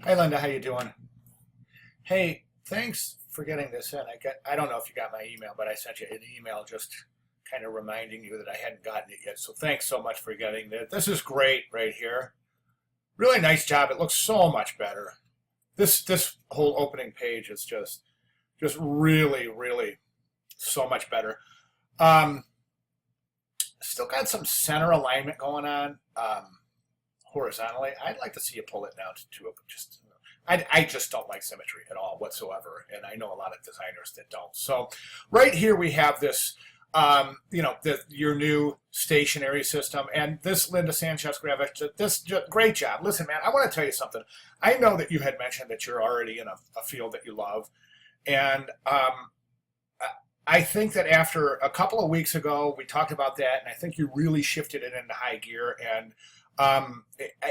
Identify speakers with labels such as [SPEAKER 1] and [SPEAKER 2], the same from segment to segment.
[SPEAKER 1] Hi Linda, how you doing? Hey, thanks for getting this in. I don't know if you got my email, but I sent you an email just kind of reminding you that I hadn't gotten it yet. So thanks so much for getting it. This is great right here. Really nice job. It looks so much better. This whole opening page is just really so much better. Um, Still got some center alignment going on horizontally. I'd like to see you pull it down to just I just don't like symmetry at all whatsoever, and I know a lot of designers that don't. So, right here we have this, your new stationary system, and this Linda Sanchez Gravich, great job. Listen, man, I want to tell you something. I know that you had mentioned that you're already in a field that you love, and I think that after a couple of weeks ago, we talked about that, and I think you really shifted it into high gear, and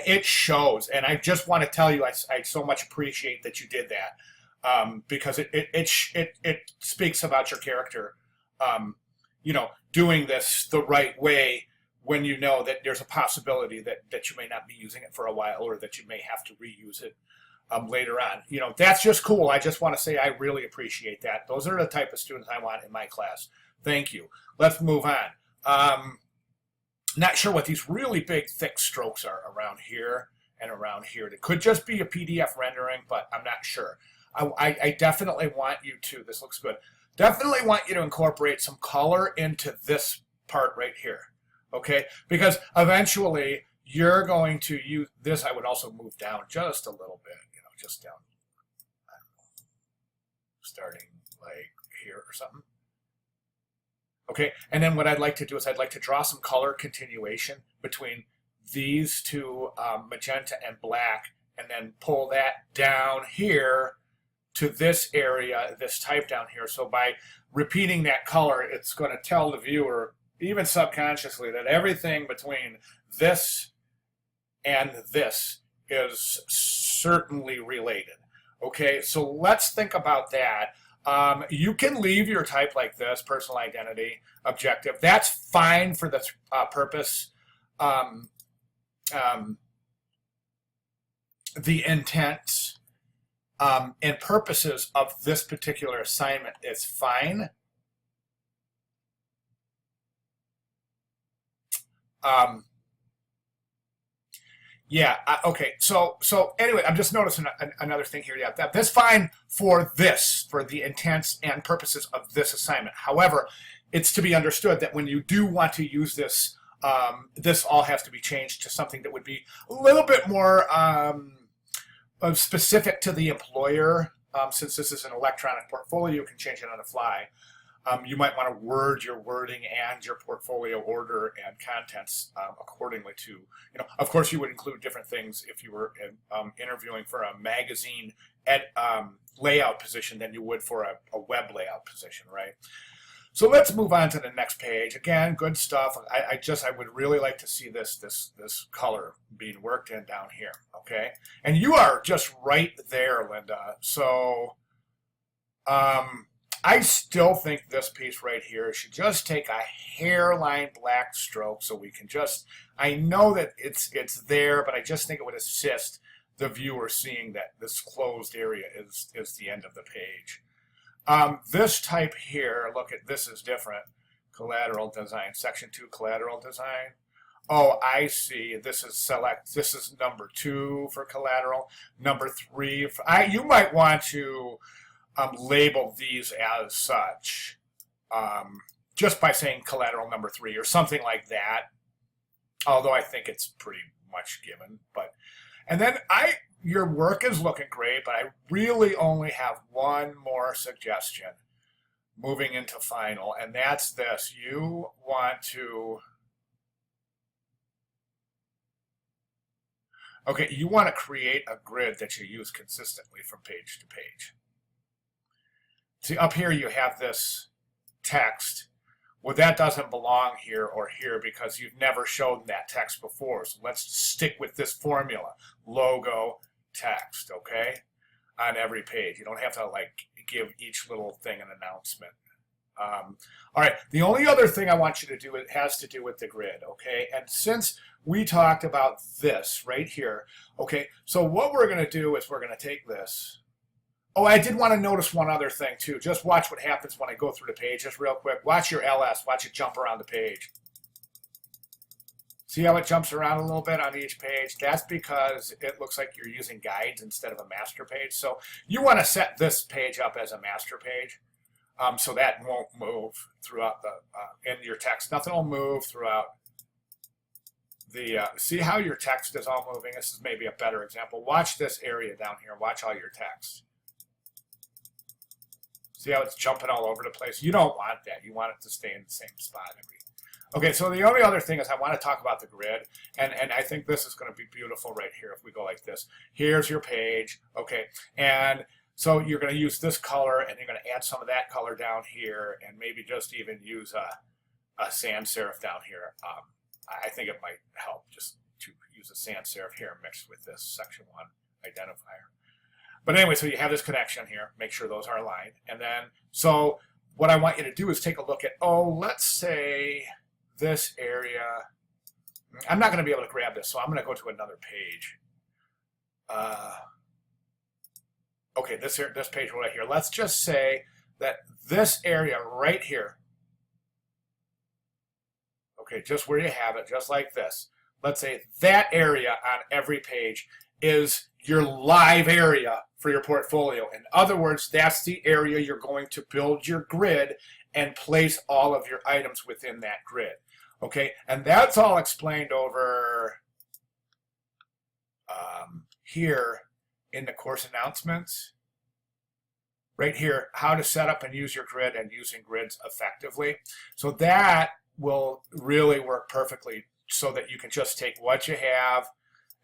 [SPEAKER 1] it shows. And I just want to tell you, I so much appreciate that you did that because it speaks about your character. Doing this the right way when you know that there's a possibility that you may not be using it for a while or that you may have to reuse it later on. That's just cool. I just want to say I really appreciate that. Those are the type of students I want in my class. Thank you. Let's move on. Not sure what these really big, thick strokes are around here and around here. It could just be a PDF rendering, but I'm not sure. I definitely want you to, this looks good, definitely want you to incorporate some color into this part right here, okay? Because eventually you're going to use this. I would also move down just a little bit, just down, I don't know, starting like here or something. Okay, and then what I'd like to do is I'd like to draw some color continuation between these two, magenta and black, and then pull that down here to this area, this type down here. So by repeating that color, it's going to tell the viewer, even subconsciously, that everything between this and this is certainly related. Okay, so let's think about that. You can leave your type like this, personal identity, objective. That's fine for the purpose. Um, the intent and purposes of this particular assignment is fine. Um, Yeah. Okay. So anyway, I'm just noticing another thing here. Yeah, that's fine for the intents and purposes of this assignment. However, it's to be understood that when you do want to use this, this all has to be changed to something that would be a little bit more specific to the employer. Since this is an electronic portfolio, you can change it on the fly. You might want to word your wording and your portfolio order and contents accordingly to, of course you would include different things if you were interviewing for a magazine layout position than you would for a web layout position, right? So let's move on to the next page. Again, good stuff. I would really like to see this color being worked in down here, okay? And you are just right there, Linda. So, I still think this piece right here should just take a hairline black stroke so we can just, I know that it's there, but I just think it would assist the viewer seeing that this closed area is the end of the page. This type here, look at this is different. Collateral design, section 2 collateral design. Oh, I see. This is number 2 for collateral. Number 3, you might want to label these as such, just by saying collateral number 3 or something like that. Although I think it's pretty much given, and then your work is looking great, but I really only have one more suggestion moving into final, and that's this. You want to, you want to create a grid that you use consistently from page to page. See, up here you have this text. Well, that doesn't belong here or here because you've never shown that text before. So let's stick with this formula. Logo, text, okay? On every page. You don't have to, give each little thing an announcement. All right, the only other thing I want you to do, it has to do with the grid, okay? And since we talked about this right here, okay, so what we're going to do is we're going to take this. Oh, I did want to notice one other thing too. Just watch what happens when I go through the page, just real quick. Watch your LS, watch it jump around the page. See how it jumps around a little bit on each page? That's because it looks like you're using guides instead of a master page. So you want to set this page up as a master page. So that won't move throughout the in your text. Nothing will move throughout the. See how your text is all moving? This is maybe a better example. Watch this area down here. Watch all your text. See how it's jumping all over the place? You don't want that. You want it to stay in the same spot. Okay, so the only other thing is I want to talk about the grid, and I think this is going to be beautiful right here if we go like this. Here's your page, okay, and so you're going to use this color, and you're going to add some of that color down here, and maybe just even use a sans serif down here. I think it might help just to use a sans serif here mixed with this section 1 identifier. But anyway, so you have this connection here. Make sure those are aligned. And then, so what I want you to do is take a look at, let's say this area. I'm not going to be able to grab this, so I'm going to go to another page. Okay, this page right here. Let's just say that this area right here, okay, just where you have it, just like this. Let's say that area on every page is your live area for your portfolio. In other words, that's the area you're going to build your grid and place all of your items within that grid. Okay, and that's all explained over here in the course announcements. Right here, how to set up and use your grid and using grids effectively. So that will really work perfectly so that you can just take what you have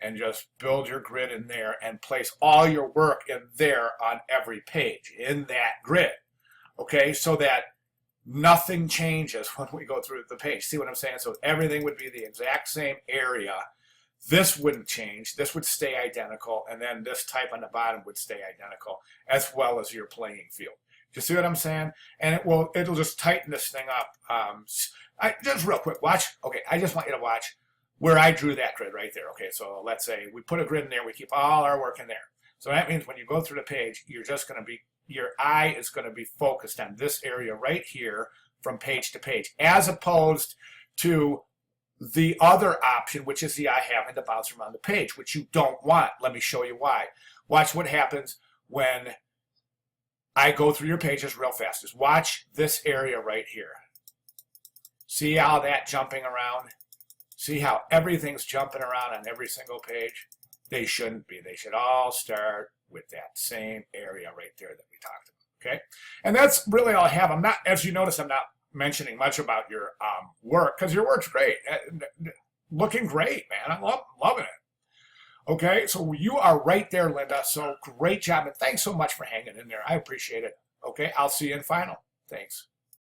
[SPEAKER 1] and just build your grid in there and place all your work in there on every page in that grid. Okay, so that nothing changes when we go through the page. See what I'm saying? So everything would be the exact same area. This wouldn't change. This would stay identical. And then this type on the bottom would stay identical, as well as your playing field. You see what I'm saying? And it'll just tighten this thing up. Just real quick, watch. Okay, I just want you to watch where I drew that grid right there. Okay, so let's say we put a grid in there. We keep all our work in there. So that means when you go through the page, you're just going to be, your eye is going to be focused on this area right here from page to page, as opposed to the other option, which is the eye having to bounce around the page, which you don't want. Let me show you why. Watch what happens when I go through your pages real fast. Just watch this area right here. See how that jumping around? See how everything's jumping around on every single page? They shouldn't be. They should all start with that same area right there that we talked about, okay? And that's really all I have. I'm not, as you notice, I'm not mentioning much about your work, because your work's great. Looking great, man. I'm loving it. Okay, so you are right there, Linda. So great job, and thanks so much for hanging in there. I appreciate it. Okay, I'll see you in final. Thanks.